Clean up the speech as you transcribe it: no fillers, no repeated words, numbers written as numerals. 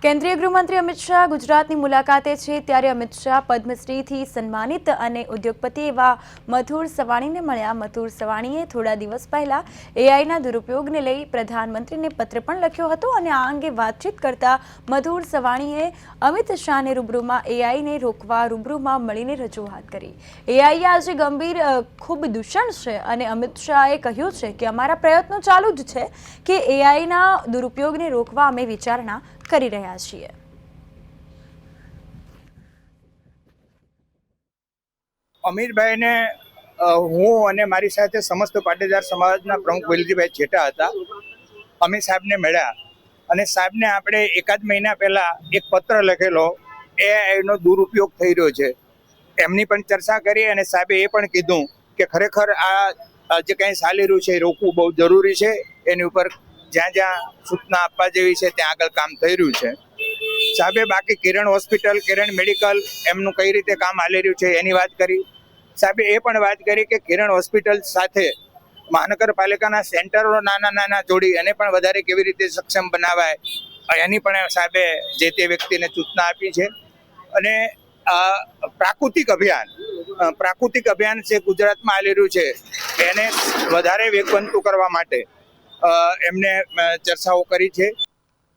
કેન્દ્રીય ગૃહમંત્રી અમિત શાહ ગુજરાતની મુલાકાતે છે ત્યારે અમિત શાહ પદ્મશ્રીથી સન્માનિત અને ઉદ્યોગપતિ એવા મધુર સવાણીને મળ્યા। મધુર સવાણીએ થોડા દિવસ પહેલા એઆઈના દુરુપયોગને લઈ પ્રધાનમંત્રીને પત્ર પણ લખ્યો હતો અને આ અંગે વાતચીત કરતા મધુર સવાણીએ અમિત શાહને રૂબરૂમાં એઆઈને રોકવા રૂબરૂમાં મળીને રજૂઆત કરી। એઆઈ આજે ગંભીર ખૂબ દૂષણ છે અને અમિત શાહે કહ્યું છે કે અમારા પ્રયત્નો ચાલુ જ છે કે એઆઈના દુરુપયોગને રોકવા અમે વિચારણા કરી રહ્યા છીએ। અમીરભાઈને હું અને મારી સાથે સમસ્ત પાટીદાર સમાજના પ્રમુખ વેલજીભાઈ જેઠા હતા। અમે સાહેબને મળ્યા અને સાહેબને આપણે એકાદ મહિના પહેલા એક પત્ર લખેલો એનો દુરુપયોગ થઈ રહ્યો છે એમની પણ ચર્ચા કરી અને સાહેબે એ પણ કીધું કે ખરેખર આ જે કંઈ ચાલી રહ્યું છે એ રોકવું બહુ જરૂરી છે। એની ઉપર જ્યાં જ્યાં સૂચના આપવા જેવી છે ત્યાં આગળ કામ થઈ રહ્યું છે। સાહેબે બાકી કિરણ હોસ્પિટલ, કિરણ મેડિકલ એમનું કઈ રીતે કામ હાલી રહ્યું છે એની વાત કરી। સાહેબે એ પણ વાત કરી કે કિરણ હોસ્પિટલ સાથે મહાનગરપાલિકાના સેન્ટરો નાના જોડી અને પણ વધારે કેવી રીતે સક્ષમ બનાવાય એની પણ સાહેબે જે તે વ્યક્તિને સૂચના આપી છે। અને પ્રાકૃતિક અભિયાન જે ગુજરાતમાં હાલી રહ્યું છે એને વધારે વેગવંતું કરવા માટે એમને ચર્ચાઓ કરી છે।